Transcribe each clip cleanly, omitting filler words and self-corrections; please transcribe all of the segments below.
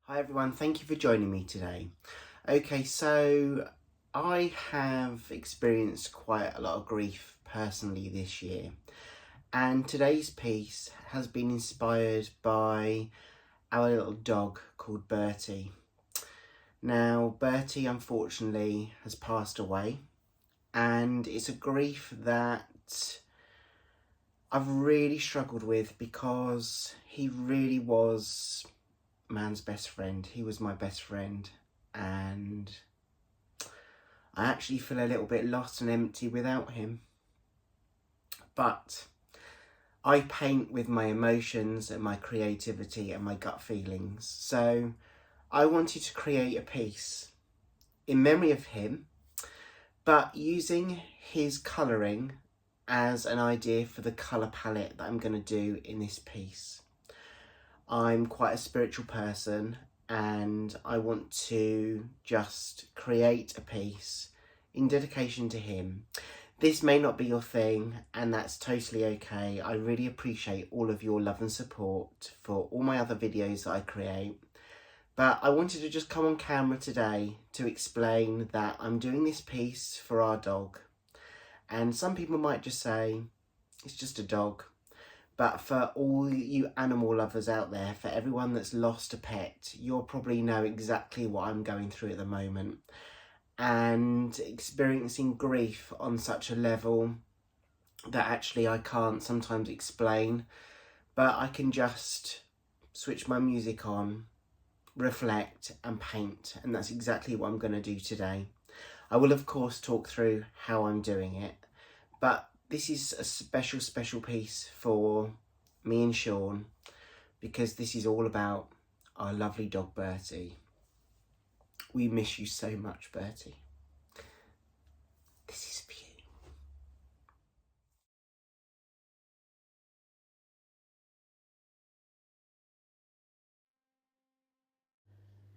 Hi everyone, thank you for joining me today. Okay, so I have experienced quite a lot of grief personally this year, and today's piece has been inspired by our little dog called Bertie. Now, Bertie unfortunately has passed away, and it's a grief that I've really struggled with because he really was man's best friend. He was my best friend, and I actually feel a little bit lost and empty without him. But I paint with my emotions and my creativity and my gut feelings. So I wanted to create a piece in memory of him, but using his colouring as an idea for the colour palette that I'm going to do in this piece. I'm quite a spiritual person, and I want to just create a piece in dedication to him. This may not be your thing, and that's totally okay. I really appreciate all of your love and support for all my other videos that I create. But I wanted to just come on camera today to explain that I'm doing this piece for our dog. And some people might just say, it's just a dog. But for all you animal lovers out there, for everyone that's lost a pet, you'll probably know exactly what I'm going through at the moment. And experiencing grief on such a level that actually I can't sometimes explain. But I can just switch my music on, reflect and paint. And that's exactly what I'm going to do today. I will of course talk through how I'm doing it. But this is a special piece for me and Sean, because this is all about our lovely dog Bertie. We miss you so much, Bertie. This is for you.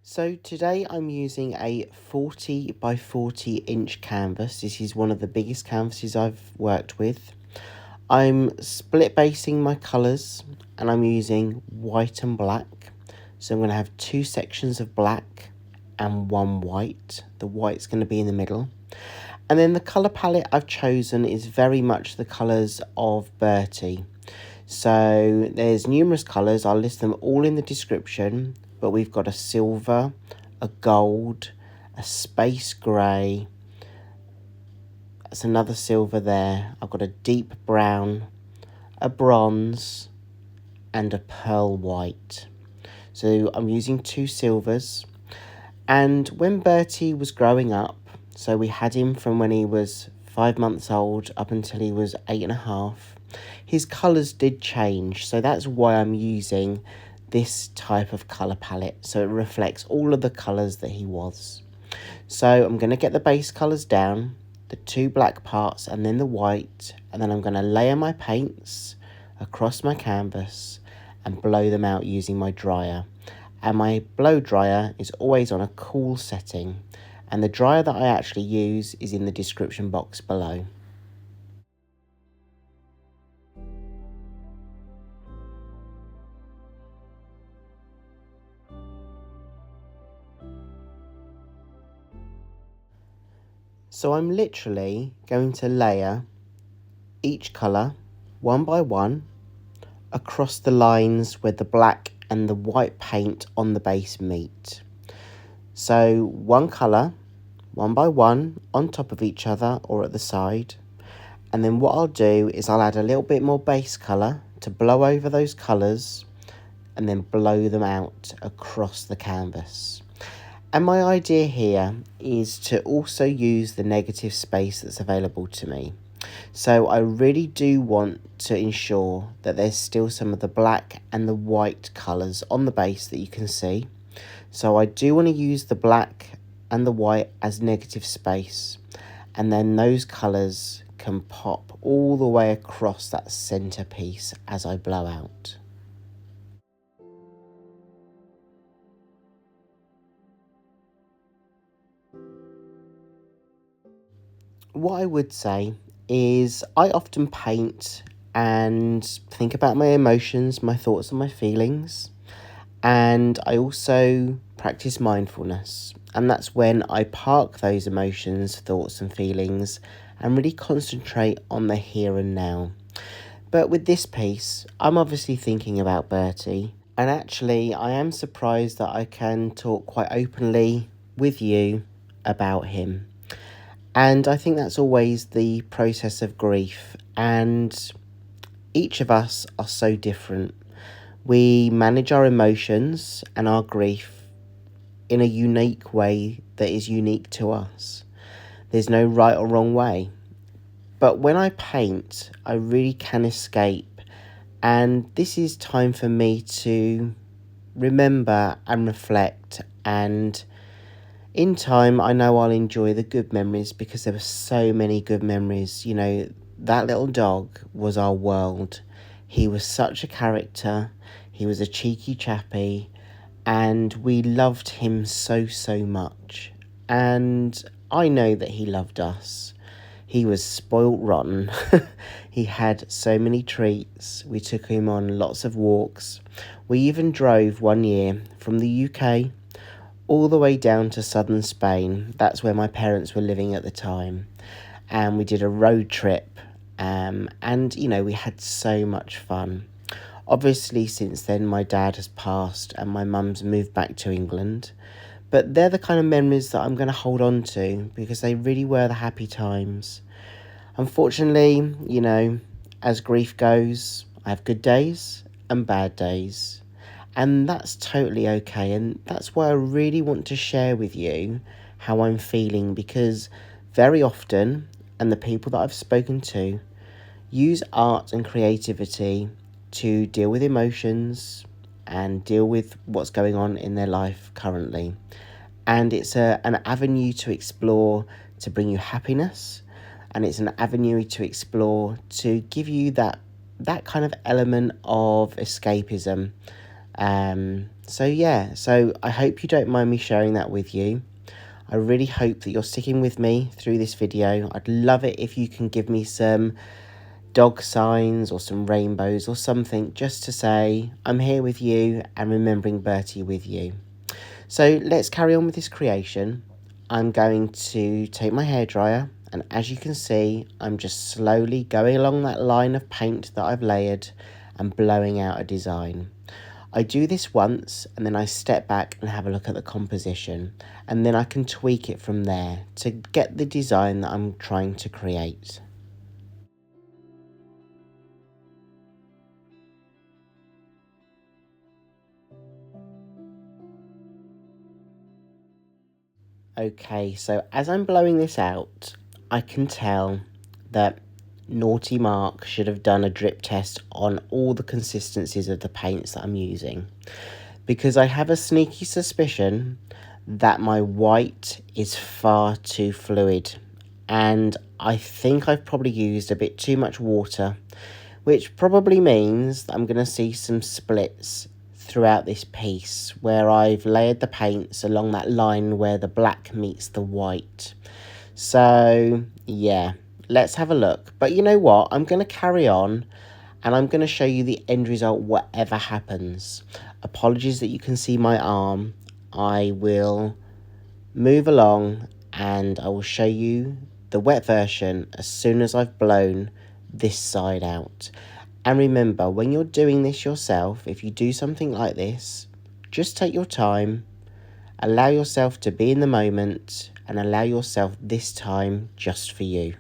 So today I'm using a 40 by 40 inch canvas. This is one of the biggest canvases I've worked with. I'm split basing my colours, and I'm using white and black. So I'm going to have two sections of black and one white. The white's going to be in the middle. And then the colour palette I've chosen is very much the colours of Bertie. So there's numerous colours. I'll list them all in the description. But we've got a silver, a gold, a space grey. That's another silver there. I've got a deep brown, a bronze, and a pearl white. So I'm using two silvers. And when Bertie was growing up, so we had him from when he was 5 months old up until he was 8.5, his colours did change. So that's why I'm using this type of colour palette. So it reflects all of the colours that he was. So I'm going to get the base colours down, the two black parts and then the white, and then I'm going to layer my paints across my canvas and blow them out using my dryer. And my blow dryer is always on a cool setting, and the dryer that I actually use is in the description box below. So I'm literally going to layer each colour one by one across the lines where the black and the white paint on the base meet. So one colour, one by one, on top of each other or at the side. And then what I'll do is I'll add a little bit more base colour to blow over those colours and then blow them out across the canvas. And my idea here is to also use the negative space that's available to me. So I really do want to ensure that there's still some of the black and the white colours on the base that you can see. So I do want to use the black and the white as negative space, and then those colours can pop all the way across that centre piece as I blow out. What I would say is I often paint and think about my emotions, my thoughts and my feelings. And I also practice mindfulness, and that's when I park those emotions, thoughts, and feelings and really concentrate on the here and now. But with this piece, I'm obviously thinking about Bertie, and actually, I am surprised that I can talk quite openly with you about him. And I think that's always the process of grief, and each of us are so different. We manage our emotions and our grief in a unique way that is unique to us. There's no right or wrong way. But when I paint, I really can escape, and this is time for me to remember and reflect, and in time I know I'll enjoy the good memories because there were so many good memories. You know, that little dog was our world. He was such a character. He was a cheeky chappy, and we loved him so much. And I know that he loved us. He was spoilt rotten. He had so many treats. We took him on lots of walks. We even drove one year from the UK all the way down to southern Spain. That's where my parents were living at the time. And we did a road trip. And, you know, we had so much fun. Obviously, since then, my dad has passed and my mum's moved back to England. But they're the kind of memories that I'm going to hold on to because they really were the happy times. Unfortunately, you know, as grief goes, I have good days and bad days. And that's totally okay. And that's why I really want to share with you how I'm feeling, because very often, and the people that I've spoken to, use art and creativity to deal with emotions and deal with what's going on in their life currently. And it's an avenue to explore to bring you happiness, and it's an avenue to explore to give you that kind of element of escapism. So I hope you don't mind me sharing that with you. I really hope that you're sticking with me through this video. I'd love it if you can give me some dog signs or some rainbows or something just to say I'm here with you and remembering Bertie with you. So let's carry on with this creation. I'm going to take my hairdryer, and as you can see, I'm just slowly going along that line of paint that I've layered and blowing out a design. I do this once and then I step back and have a look at the composition, and then I can tweak it from there to get the design that I'm trying to create. Okay, so as I'm blowing this out, I can tell that Naughty Mark should have done a drip test on all the consistencies of the paints that I'm using, because I have a sneaky suspicion that my white is far too fluid, and I think I've probably used a bit too much water, which probably means that I'm going to see some splits throughout this piece where I've layered the paints along that line where the black meets the white. So yeah, let's have a look. But you know what, I'm going to carry on and I'm going to show you the end result whatever happens. Apologies that you can see my arm. I will move along and I will show you the wet version as soon as I've blown this side out. And remember, when you're doing this yourself, if you do something like this, just take your time, allow yourself to be in the moment, and allow yourself this time just for you.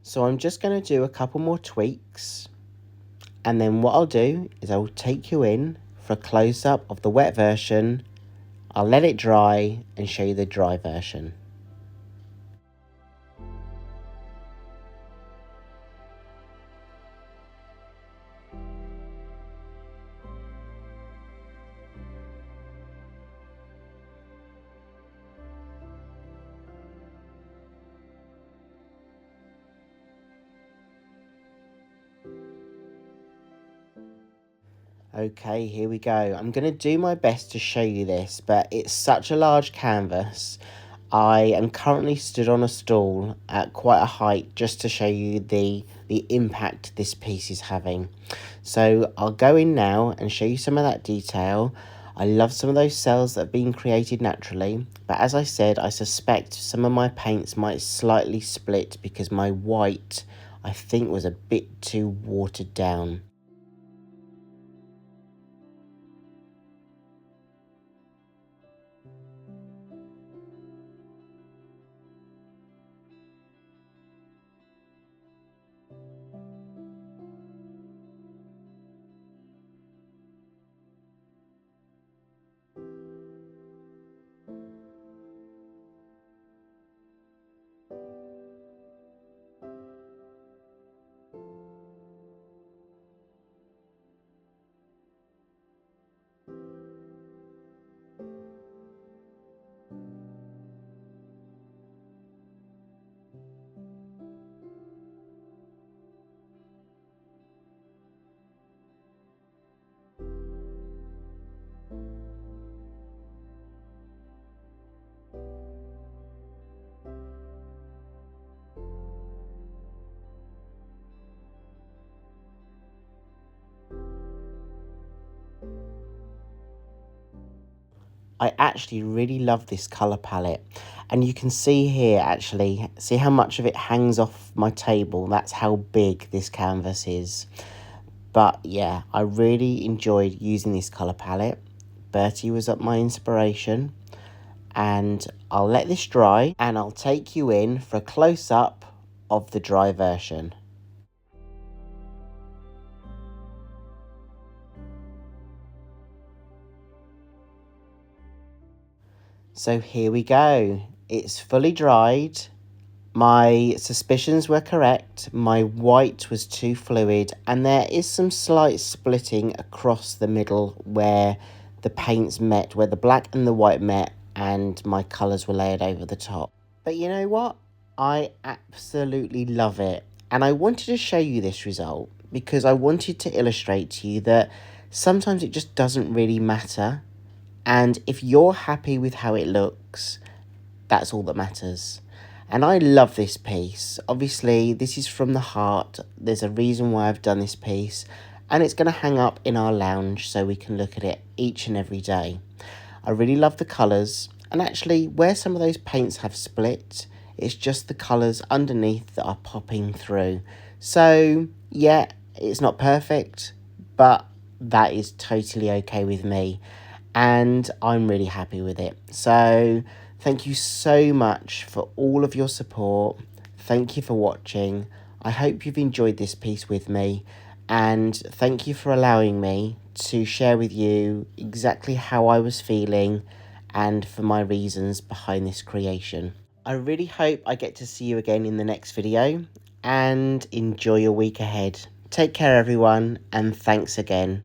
So I'm just going to do a couple more tweaks, and then what I'll do is I'll take you in for a close-up of the wet version. I'll let it dry and show you the dry version. Okay, here we go. I'm going to do my best to show you this, but it's such a large canvas. I am currently stood on a stool at quite a height just to show you the impact this piece is having. So I'll go in now and show you some of that detail. I love some of those cells that have been created naturally, but as I said, I suspect some of my paints might slightly split because my white, I think, was a bit too watered down. I actually really love this colour palette, and you can see here, actually, see how much of it hangs off my table. That's how big this canvas is. But yeah, I really enjoyed using this colour palette. Bertie was up my inspiration, and I'll let this dry and I'll take you in for a close-up of the dry version. So here we go. It's fully dried. My suspicions were correct. My white was too fluid, and there is some slight splitting across the middle where the paints met, where the black and the white met, and my colours were layered over the top. But you know what? I absolutely love it. And I wanted to show you this result because I wanted to illustrate to you that sometimes it just doesn't really matter. And if you're happy with how it looks, that's all that matters. And I love this piece. Obviously, this is from the heart. There's a reason why I've done this piece, and it's going to hang up in our lounge so we can look at it each and every day. I really love the colours, and actually where some of those paints have split, it's just the colours underneath that are popping through. So yeah, it's not perfect, but that is totally okay with me, and I'm really happy with it. So thank you so much for all of your support. Thank you for watching. I hope you've enjoyed this piece with me, and thank you for allowing me to share with you exactly how I was feeling and for my reasons behind this creation. I really hope I get to see you again in the next video, and enjoy your week ahead. Take care everyone, and thanks again.